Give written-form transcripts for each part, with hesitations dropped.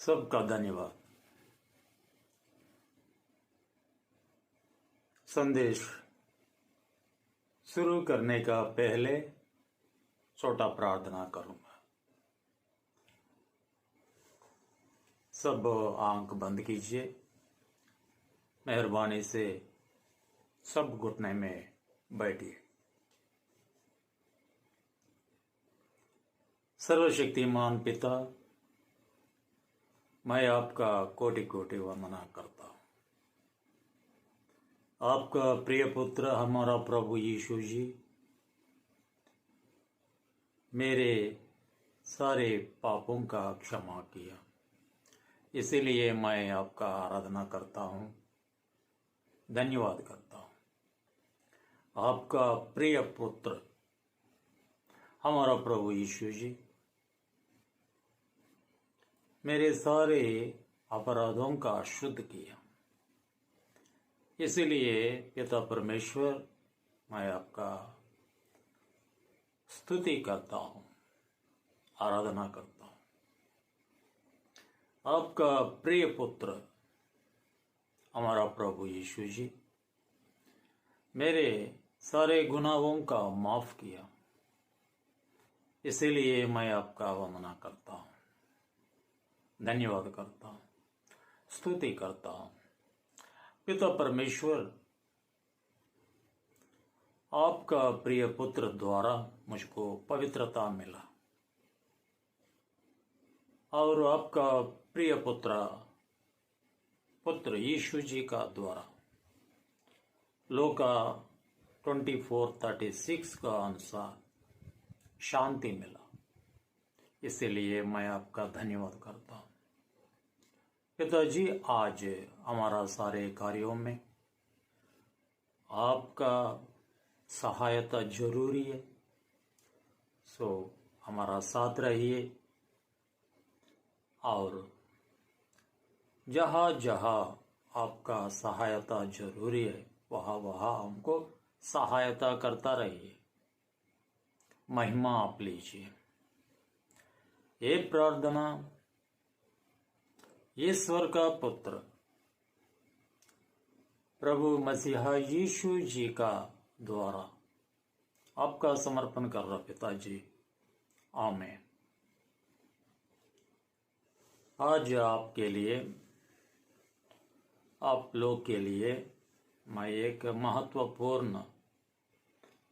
सबका धन्यवाद। संदेश शुरू करने का पहले छोटा प्रार्थना करूंगा। सब आंख बंद कीजिए। मेहरबानी से सब घुटने में बैठिए। सर्वशक्तिमान पिता, मैं आपका कोटि कोटि वंदना करता हूँ। आपका प्रिय पुत्र हमारा प्रभु यीशु जी मेरे सारे पापों का क्षमा किया, इसीलिए मैं आपका आराधना करता हूँ, धन्यवाद करता हूँ। आपका प्रिय पुत्र हमारा प्रभु यीशु जी मेरे सारे अपराधों का शुद्ध किया, इसलिए पिता परमेश्वर मैं आपका स्तुति करता हूँ, आराधना करता हूँ। आपका प्रिय पुत्र हमारा प्रभु यीशु जी मेरे सारे गुनाहों का माफ किया, इसीलिए मैं आपका वंदना करता हूँ, धन्यवाद करता हूँ, स्तुति करता हूँ। पिता परमेश्वर, आपका प्रिय पुत्र द्वारा मुझको पवित्रता मिला और आपका प्रिय पुत्र यीशु जी का द्वारा लूका 24:36 का अनुसार शांति मिला, इसलिए मैं आपका धन्यवाद करता हूँ। पिताजी, आज हमारा सारे कार्यों में आपका सहायता जरूरी है, सो हमारा साथ रहिए और जहाँ जहाँ आपका सहायता जरूरी है वहाँ वहाँ हमको सहायता करता रहिए। महिमा आप लीजिए। ये प्रार्थना ईश्वर का पुत्र प्रभु मसीहा यीशु जी का द्वारा आपका समर्पण कर रहा पिताजी, आमीन। आज आपके लिए, आप लोग के लिए मैं एक महत्वपूर्ण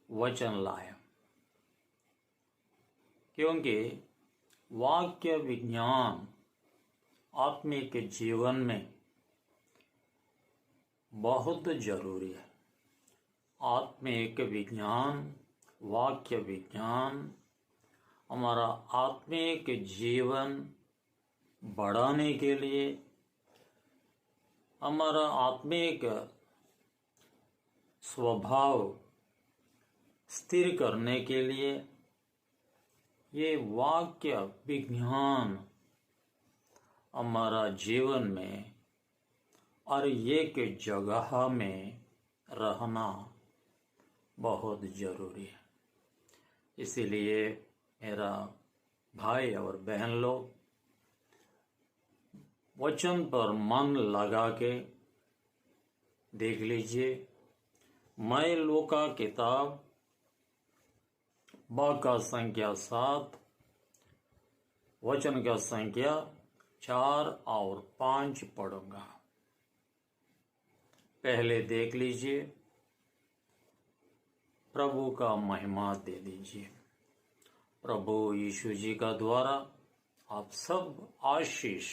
वचन लाया, क्योंकि वाक्य विज्ञान आत्मिक जीवन में बहुत जरूरी है। आत्मिक विज्ञान, वाक्य विज्ञान हमारा आत्मिक जीवन बढ़ाने के लिए, हमारा आत्मिक स्वभाव स्थिर करने के लिए ये वाक्य विज्ञान हमारा जीवन में और एक जगह में रहना बहुत जरूरी है। इसीलिए मेरा भाई और बहन लोग वचन पर मन लगा के देख लीजिए। मैं लूका किताब का संख्या 7, वचन का संख्या 4 और 5 पढ़ूंगा। पहले देख लीजिए, प्रभु का महिमा दे दीजिए। प्रभु यीशु जी का द्वारा आप सब आशीष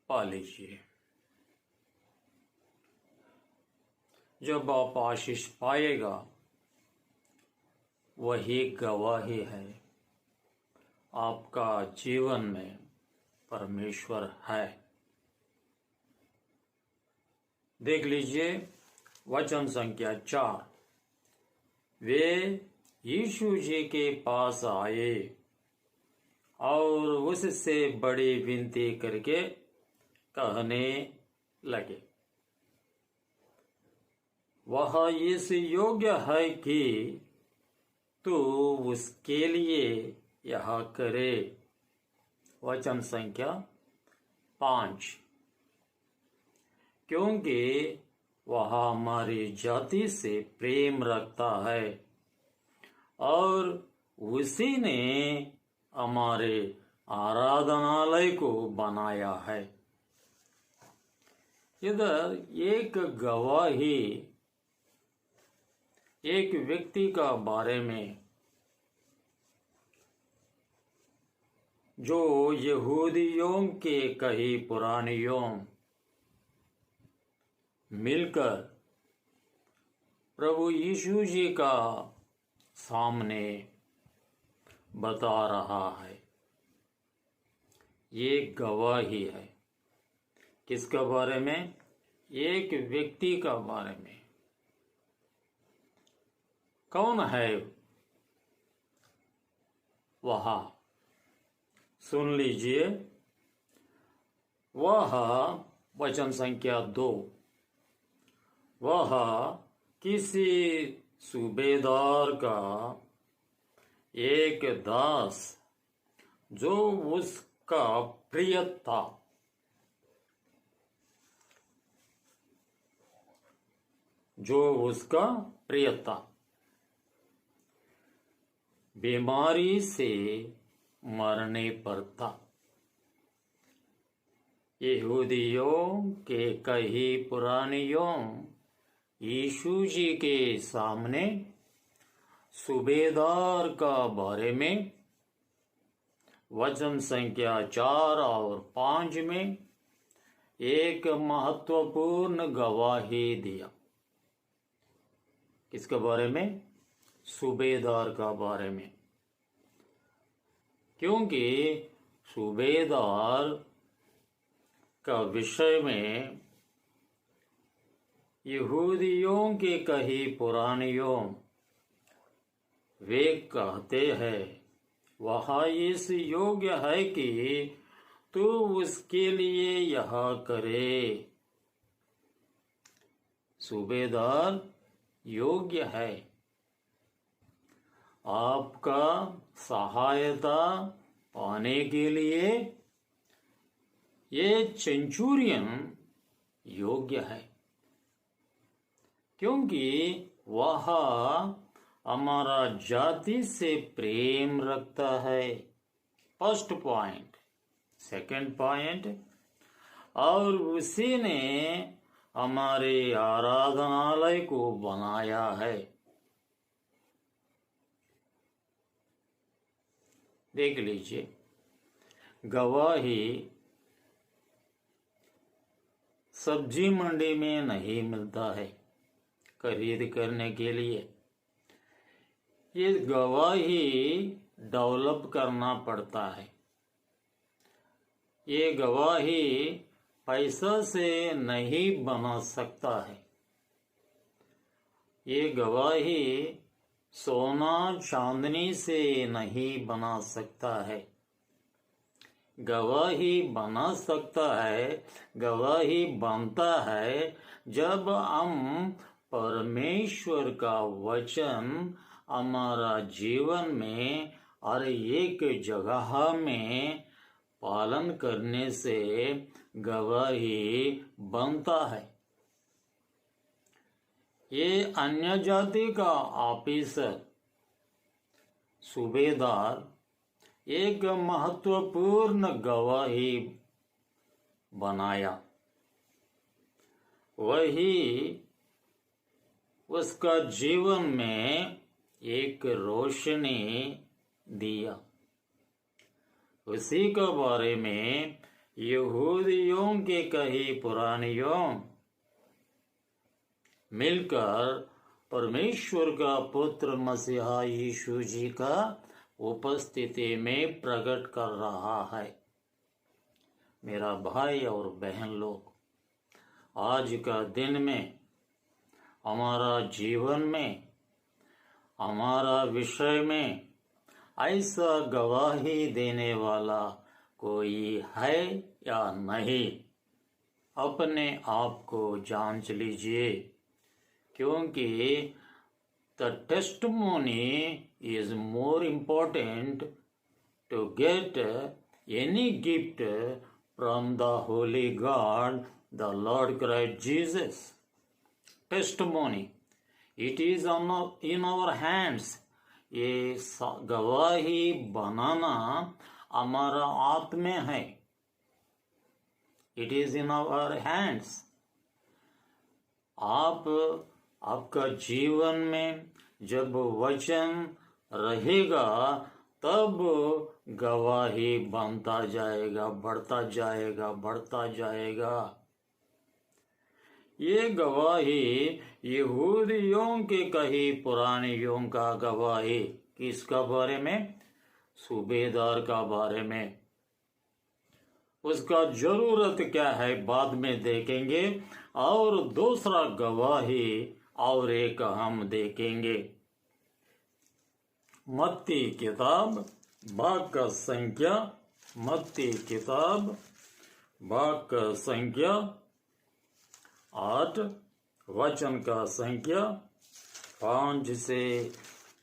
पा लीजिए। जब आप आशीष पाएगा वही गवाही है आपका जीवन में परमेश्वर है। देख लीजिए वचन संख्या 4। वे यीशु जी के पास आए और उससे बड़ी विनती करके कहने लगे, वह इस योग्य है कि तू उसके लिए यह करे वचन संख्या 5। क्योंकि वह हमारी जाति से प्रेम रखता है और उसी ने हमारे आराधनालय को बनाया है। इधर एक गवाही एक व्यक्ति का बारे में जो यहूदियों के कई पुरानियों मिलकर प्रभु यीशु जी का सामने बता रहा है। ये गवाही है किसके बारे में? एक व्यक्ति का बारे में। कौन है वह? सुन लीजिए। वह वचन संख्या 2, वह किसी सूबेदार का एक दास जो उसका प्रिय था, बीमारी से मरने पर था। यहूदियों के कई पुरानियों यीशु जी के सामने सूबेदार का बारे में वचन संख्या 4 और 5 में एक महत्वपूर्ण गवाही दिया। किसके बारे में? सूबेदार का बारे में। क्योंकि सूबेदार का विषय में यहूदियों के कई पुरानियों वे कहते हैं वह इस योग्य है कि तू उसके लिए यह करे। सूबेदार योग्य है आपका सहायता पाने के लिए। ये सेंचुरियन योग्य है क्योंकि वह हमारा जाति से प्रेम रखता है। First point. सेकंड पॉइंट, और उसी ने हमारे आराधनालय को बनाया है। देख लीजिए, गवाही सब्जी मंडी में नहीं मिलता है खरीद करने के लिए। ये गवाही डेवलप करना पड़ता है। ये गवाही पैसा से नहीं बना सकता है। ये गवाही सोना चांदनी से नहीं बना सकता है। गवाही बना सकता है, गवाही बनता है जब हम परमेश्वर का वचन हमारा जीवन में हर एक जगह में पालन करने से गवाही बनता है। ये अन्य जाति का ऑफिसर सूबेदार एक महत्वपूर्ण गवाही बनाया। वही उसका जीवन में एक रोशनी दिया। उसी के बारे में यहूदियों के कई पुरानियों मिलकर परमेश्वर का पुत्र मसीहा यीशु जी का उपस्थिति में प्रकट कर रहा है। मेरा भाई और बहन लोग, आज का दिन में हमारा जीवन में हमारा विषय में ऐसा गवाही देने वाला कोई है या नहीं? अपने आप को जांच लीजिए, क्योंकि the testimony is more important to get any gift from the Holy God, the Lord Christ Jesus. Testimony. It is in our hands. ये गवाही बनाना हमारा हाथ में है. It is in our hands. आपका जीवन में जब वचन रहेगा तब गवाही बनता जाएगा, बढ़ता जाएगा, बढ़ता जाएगा. ये गवाही यहूदियों के कही पुरानियों का गवाही. किसका बारे में? सूबेदार का बारे में. उसका जरूरत क्या है बाद में देखेंगे. और दूसरा गवाही और एक हम देखेंगे. मत्ती किताब भाग का संख्या, मत्ती किताब भाग का संख्या 8, वचन का संख्या 5 से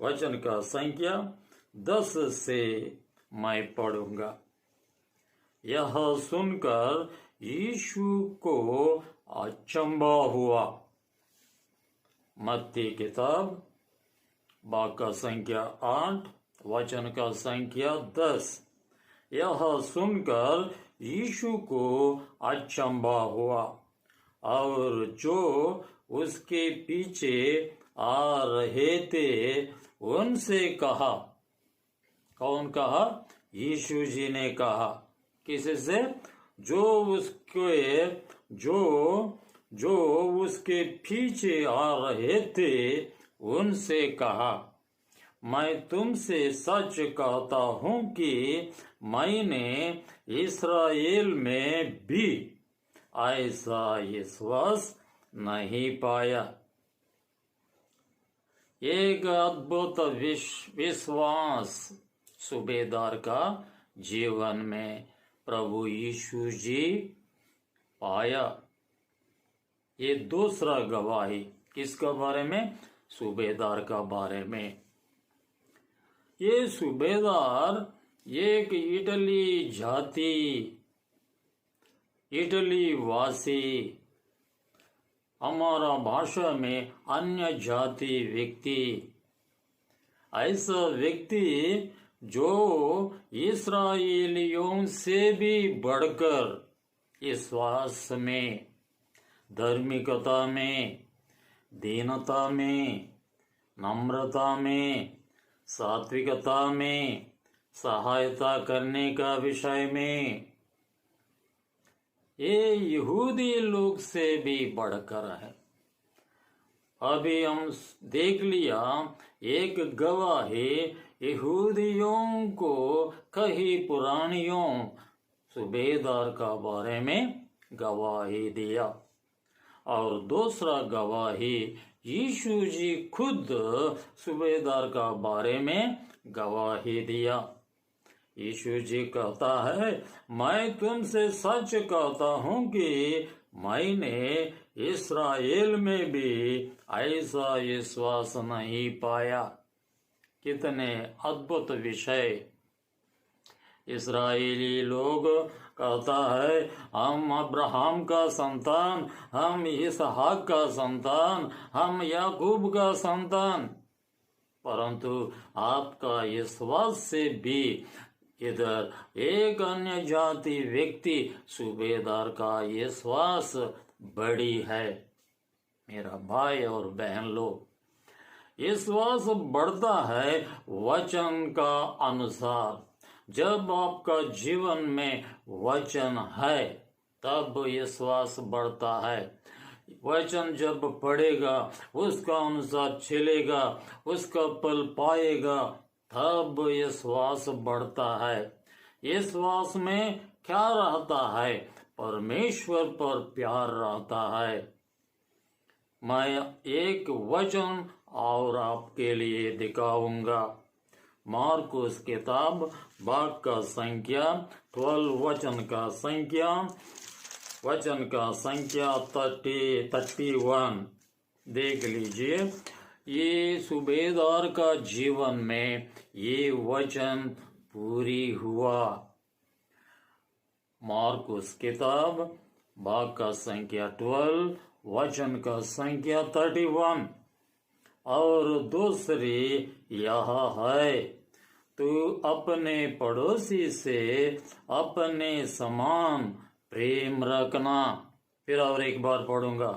वचन का संख्या 10 से मैं पढ़ूंगा. यह सुनकर यीशु को अचंभा हुआ. मत्ती किताब भाग का संख्या 8, वचन का संख्या 10. यह सुनकर यीशु को अचंभा हुआ और जो उसके पीछे आ रहे थे उनसे कहा. कौन कहा? यीशु जी ने कहा. किससे? जो उसके पीछे आ रहे थे उनसे कहा. मैं तुमसे सच कहता हूं कि मैंने इस्राएल में भी ऐसा विश्वास नहीं पाया. एक अद्भुत विश्वास सूबेदार का जीवन में प्रभु यीशु जी पाया. ये दूसरा गवाही किसका बारे में? सूबेदार का बारे में. ये सूबेदार एक इटली वासी, हमारा भाषा में अन्य जाति व्यक्ति, ऐसा व्यक्ति जो इस्राएलियों से भी बढ़कर विश्वास में, धार्मिकता में, दीनता में, नम्रता में, सात्विकता में, सहायता करने का विषय में, ये यहूदी लोग से भी बढ़कर है. अभी हम देख लिया एक गवाही यहूदियों को कही पुरानियों सूबेदार का बारे में गवाही दिया. और दूसरा गवाही यीशु जी खुद सूबेदार का बारे में गवाही दिया. यीशु जी कहता है, मैं तुमसे सच कहता हूं कि मैंने इस्राएल में भी ऐसा विश्वास नहीं पाया. कितने अद्भुत विषय. इस्राएली लोग कहता है हम अब्राहम का संतान, हम इसहाक का संतान, हम याकूब का संतान. परंतु आपका विश्वास से भी इधर एक अन्य जाति व्यक्ति सूबेदार का विश्वास बड़ी है. मेरा भाई और बहन लोग, विश्वास बढ़ता है वचन का अनुसार. जब आपका जीवन में वचन है तब विश्वास बढ़ता है. वचन जब पढ़ेगा, उसका अनुसार चलेगा, उसका फल पाएगा, तब विश्वास बढ़ता है. विश्वास में क्या रहता है? परमेश्वर पर प्यार रहता है. मैं एक वचन और आपके लिए दिखाऊंगा. मार्कुस किताब भाग का संख्या 12, वचन का संख्या 31. देख लीजिए. ये सूबेदार का जीवन में ये वचन पूरी हुआ. मार्कुस किताब भाग का संख्या 12 वचन का संख्या 31। और दूसरी यह है, तू अपने पड़ोसी से अपने समान प्रेम रखना। फिर और एक बार पढ़ूंगा,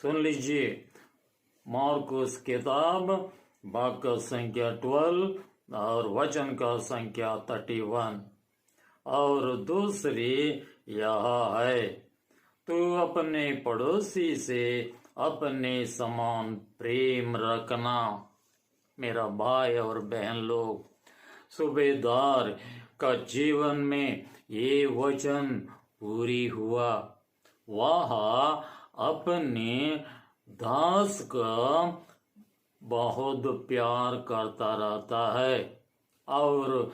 सुन लीजिए। मार्कुस किताब भाग का संख्या 12 और वचन का संख्या 31। और दूसरी यह है, तू अपने पड़ोसी से अपने समान प्रेम रखना। मेरा भाई और बहन लोग, सूबेदार का जीवन में ये वचन पूरी हुआ। वह अपने दास का बहुत प्यार करता रहता है। और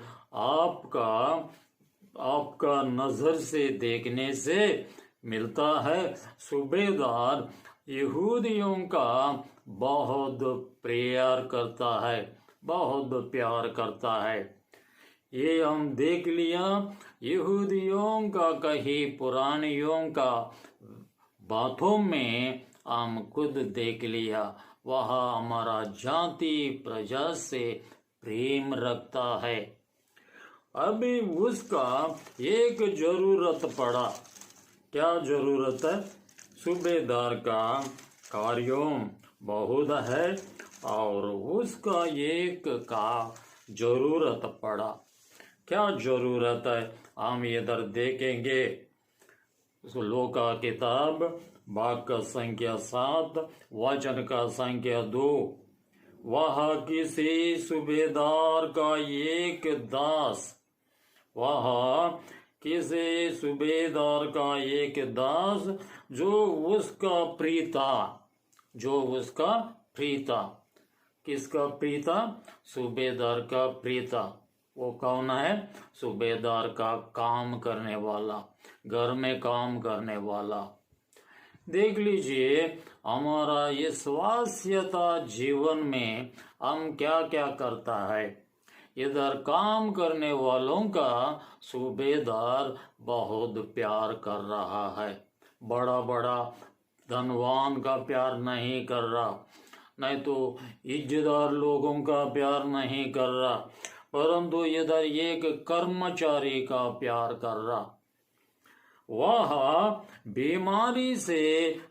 आपका नजर से देखने से मिलता है, सूबेदार यहूदियों का बहुत प्यार करता है, बहुत प्यार करता है। ये हम देख लिया, यहूदियों का कहीं पुरानियों का बातों में हम खुद देख लिया। वह हमारा जाति प्रजा से प्रेम रखता है। अभी उसका एक जरूरत पड़ा। क्या जरूरत है? सूबेदार का कार्यों बहुत है और उसका एक का जरूरत पड़ा। क्या जरूरत है? हम इधर देखेंगे। लूका किताब भाग का संख्या 7 वचन का संख्या 2। वह किसी सूबेदार का एक दास, वह किसी सूबेदार का एक दास जो उसका प्रीता, जो उसका प्रीता। किसका प्रीता? सूबेदार का प्रीता। वो कौन है? सूबेदार का काम करने वाला, घर में काम करने वाला। देख लीजिए, हमारा ये स्वास्थ्यता जीवन में हम क्या क्या करता है। इधर काम करने वालों का सूबेदार बहुत प्यार कर रहा है। बड़ा बड़ा धनवान का प्यार नहीं कर रहा, नहीं तो इज्जतदार लोगों का प्यार नहीं कर रहा, परंतु इधर एक कर्मचारी का प्यार कर रहा। वह बीमारी से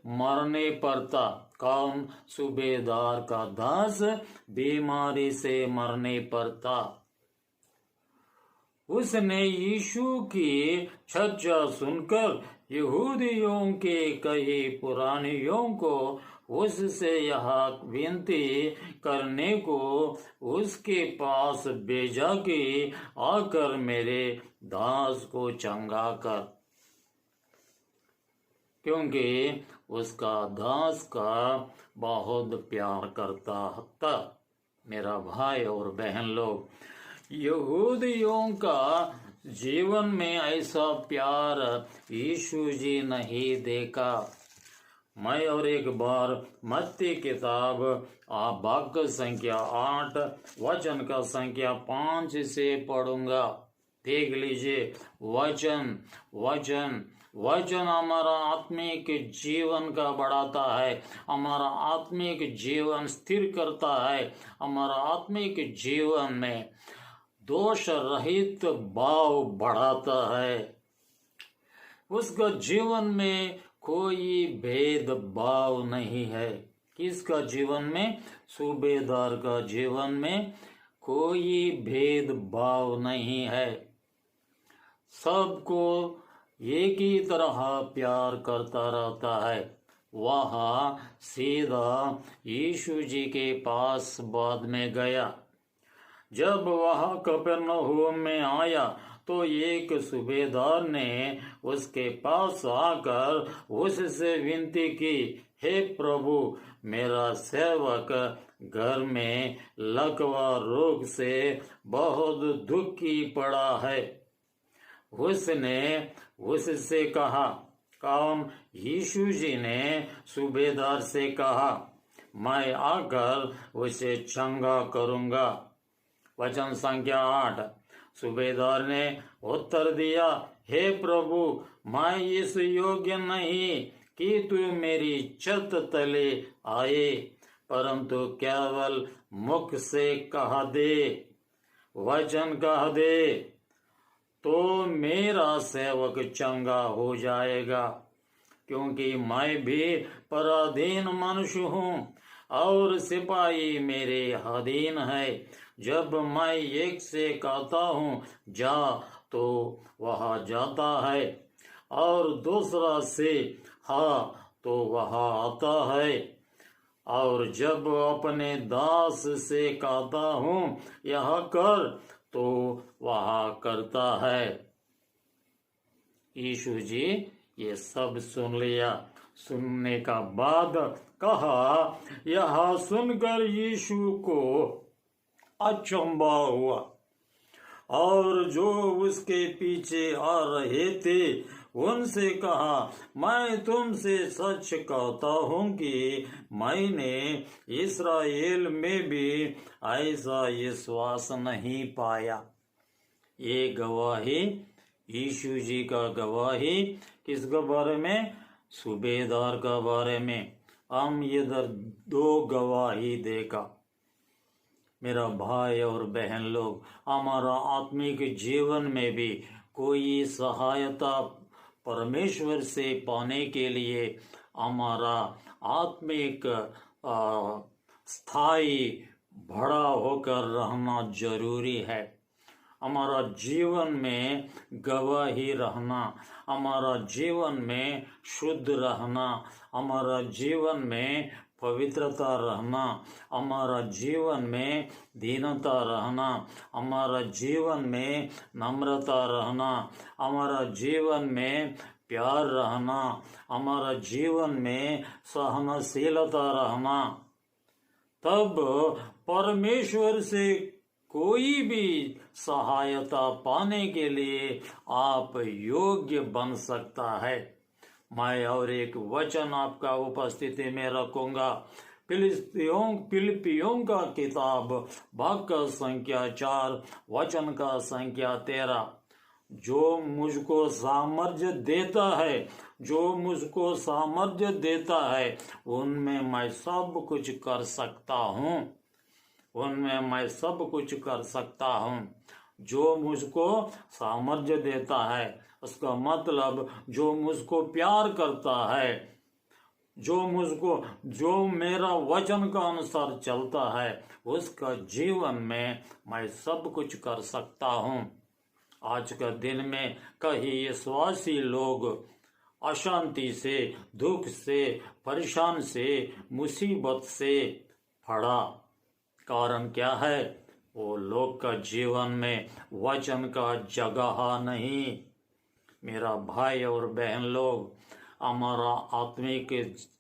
मरने पर था। कौन? सूबेदार का दास बीमारी से मरने पर था। उसने यीशु की चर्चा सुनकर यहूदियों के कई पुरानियों को उससे यह विनती करने को उसके पास भेजा कि आकर मेरे दास को चंगा कर, क्योंकि उसका दास का बहुत प्यार करता था। मेरा भाई और बहन लोग, यहूदियों का जीवन में ऐसा प्यार यीशु जी नहीं देखा। मैं और एक बार मत्ती किताब भाग संख्या 8 वचन का संख्या 5 से पढ़ूंगा। देख लीजिए, वचन वचन वचन हमारा आत्मिक जीवन का बढ़ाता है, हमारा आत्मिक जीवन स्थिर करता है, हमारा आत्मिक जीवन में दोष रहित भाव बढ़ाता है। उसका जीवन में कोई भेदभाव नहीं है। किसका जीवन में? सूबेदार का जीवन में कोई भेदभाव नहीं है। सबको एक ही तरह प्यार करता रहता है। वह सीधा यीशु जी के पास बाद में गया। जब वह कफरनहूम में आया तो एक सूबेदार ने उसके पास आकर उससे विनती की, हे प्रभु, मेरा सेवक घर में लकवा रोग से बहुत दुखी पड़ा है। उसने उससे कहा, कौन? यीशु जी ने सूबेदार से कहा, मैं आकर उसे चंगा करूंगा। वचन संख्या 8। सूबेदार ने उत्तर दिया, हे प्रभु, मैं इस योग्य नहीं कि तू मेरी छत तले आए, परंतु केवल मुख से कह दे, वचन कह दे, तो मेरा सेवक चंगा हो जाएगा। क्योंकि मैं भी पराधीन मनुष्य हूँ और सिपाही मेरे अधीन है। जब मैं एक से कहता हूँ जा, तो वह जाता है, और दूसरा से हाँ, तो वह आता है, और जब अपने दास से कहता हूँ यह कर, तो वह करता है। यीशु जी ये सब सुन लिया। सुनने का बाद कहा, यह सुनकर यीशु को अचंभा हुआ, और जो उसके पीछे आ रहे थे उनसे कहा, मैं तुमसे सच कहता हूँ कि मैंने इस्राएल में भी ऐसा विश्वास नहीं पाया। ये गवाही यीशु जी का गवाही किसके बारे में? सूबेदार का बारे में। हम इधर दो गवाही देखा। मेरा भाई और बहन लोग, हमारा आत्मिक जीवन में भी कोई सहायता परमेश्वर से पाने के लिए हमारा आत्मिक स्थायी बड़ा होकर रहना जरूरी है। हमारा जीवन में गवाही रहना, हमारा जीवन में शुद्ध रहना, हमारा जीवन में पवित्रता रहना, हमारा जीवन में दीनता रहना, हमारा जीवन में नम्रता रहना, हमारा जीवन में प्यार रहना, हमारा जीवन में सहनशीलता रहना, तब परमेश्वर से कोई भी सहायता पाने के लिए आप योग्य बन सकता है। मैं और एक वचन आपका उपस्थिति में रखूंगा। फिलिपियों का किताब भाग का संख्या 4 वचन का संख्या 13। जो मुझको सामर्थ्य देता है, जो मुझको सामर्थ्य देता है, उनमें मैं सब कुछ कर सकता हूँ, उनमें मैं सब कुछ कर सकता हूँ। जो मुझको सामर्थ्य देता है, उसका मतलब जो मुझको प्यार करता है, जो मेरा वचन का अनुसार चलता है, उसका जीवन में मैं सब कुछ कर सकता हूँ। आज का दिन में कई विश्वासी लोग अशांति से, दुख से, परेशान से, मुसीबत से पड़ा। कारण क्या है? वो लोग का जीवन में वचन का जगह नहीं। मेरा भाई और बहन लोग, हमारा आत्मिक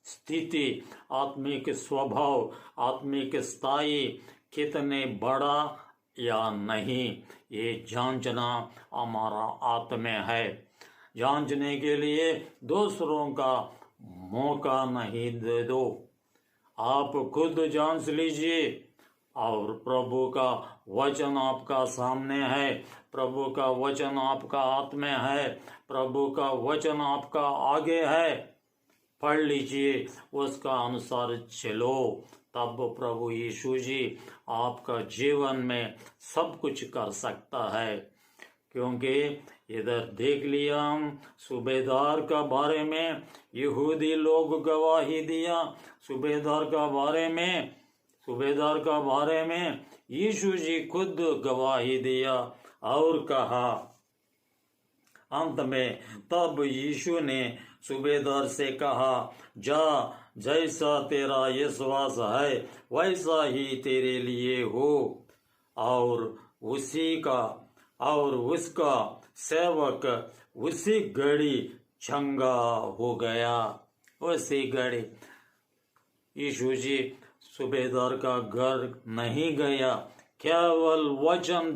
स्थिति, आत्मिक स्वभाव, आत्मिक स्थायी कितने बड़ा या नहीं, ये जांचना हमारा हाथ में है। जांचने के लिए दूसरों का मौका नहीं दे दो, आप खुद जांच लीजिए। और प्रभु का वचन आपका सामने है, प्रभु का वचन आपका हाथ में है, प्रभु का वचन आपका आगे है, पढ़ लीजिए, उसका अनुसार चलो, तब प्रभु यीशु जी आपका जीवन में सब कुछ कर सकता है। क्योंकि इधर देख लिया हम सूबेदार का बारे में, यहूदी लोग गवाही दिया सूबेदार का बारे में यीशु जी खुद गवाही दिया और कहा अंत में, तब यीशु ने सूबेदार से कहा, जा, जैसा तेरा विश्वास है वैसा ही तेरे लिए हो। और उसका सेवक उसी घड़ी चंगा हो गया। उसी घड़ी यीशु जी सूबेदार का घर नहीं गया, केवल वचन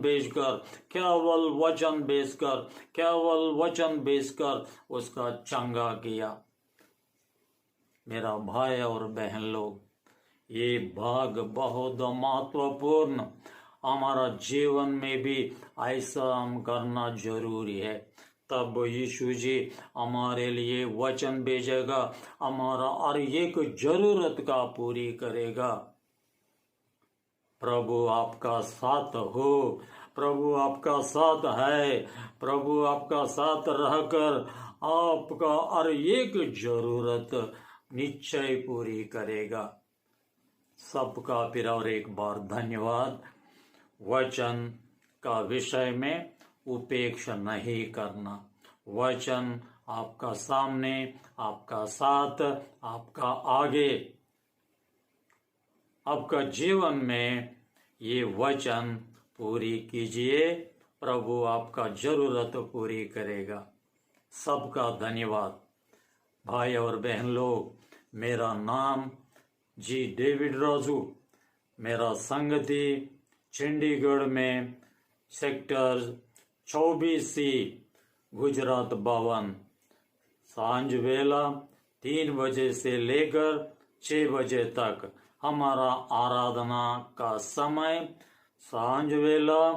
बेचकर उसका चंगा किया। मेरा भाई और बहन लोग, ये भाग बहुत महत्वपूर्ण हमारा जीवन में भी ऐसा हम करना जरूरी है। तब यीशु जी हमारे लिए वचन भेजेगा, हमारा हर एक जरूरत का पूरी करेगा। प्रभु आपका साथ हो, प्रभु आपका साथ है, प्रभु आपका साथ रहकर आपका हर एक जरूरत निश्चय पूरी करेगा। सबका फिर और एक बार धन्यवाद। वचन का विषय में उपेक्षा नहीं करना। वचन आपका सामने, आपका साथ, आपका आगे, आपका जीवन में ये वचन पूरी कीजिए। प्रभु आपका जरूरत पूरी करेगा। सबका धन्यवाद। भाई और बहन लोग, मेरा नाम जी डेविड राजू, मेरा संगति चंडीगढ़ में सेक्टर 24C गुजरात 52, सांझ वेला 3 बजे से लेकर 6 बजे तक हमारा आराधना का समय सांझ वेला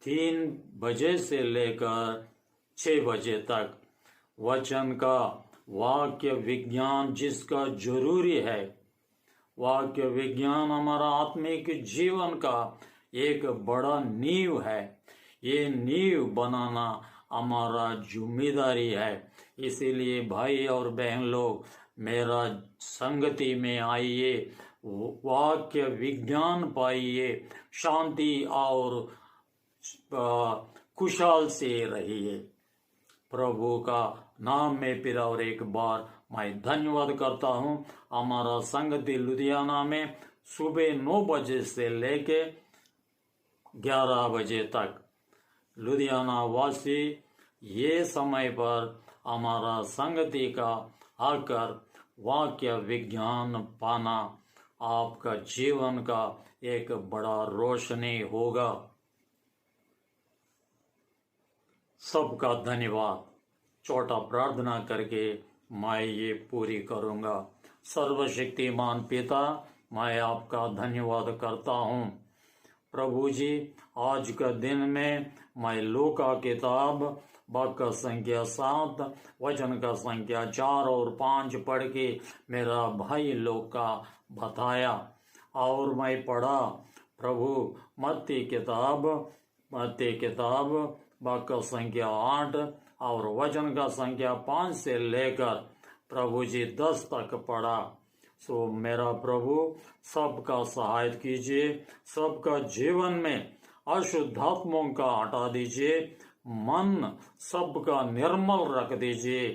3 बजे से लेकर 6 बजे तक। वचन का वाक्य विज्ञान जिसका जरूरी है, वाक्य विज्ञान हमारा आत्मिक जीवन का एक बड़ा नींव है। ये नींव बनाना हमारा जिम्मेदारी है। इसीलिए भाई और बहन लोग, मेरा संगति में आइए, वाक्य विज्ञान पाइए, शांति और खुशहाल से रहिए। प्रभु का नाम में फिर और एक बार मैं धन्यवाद करता हूँ। हमारा संगति लुधियाना में सुबह 9 बजे से लेके 11 बजे तक। लुधियाना वासी ये समय पर हमारा संगति का आकर वाक्य विज्ञान पाना आपका जीवन का एक बड़ा रोशनी होगा। सबका धन्यवाद। छोटा प्रार्थना करके मैं ये पूरी करूँगा। सर्वशक्तिमान पिता, मैं आपका धन्यवाद करता हूँ। प्रभु जी, आज का दिन में मैं लूका किताब वाक्य संख्या 7 वचन का संख्या 4 और 5 पढ़ के मेरा भाई लोग का बताया और मैं पढ़ा। प्रभु मत्ती किताब वाक्य संख्या 8 और वचन का संख्या 5 से लेकर प्रभु जी 10 तक पढ़ा। सो मेरा प्रभु सबका सहायता कीजिए, सबका जीवन में अशुद्धात्माओं का हटा दीजिए, मन सबका निर्मल रख दीजिए।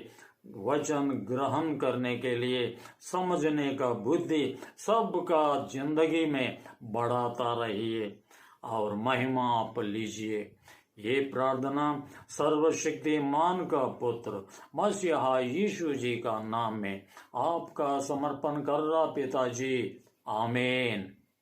वचन ग्रहण करने के लिए समझने का बुद्धि सबका जिंदगी में बढ़ाता रहिए और महिमा आप लीजिए। ये प्रार्थना सर्वशक्तिमान का पुत्र मसीहा यीशु जी का नाम में आपका समर्पण कर रहा पिताजी। आमीन।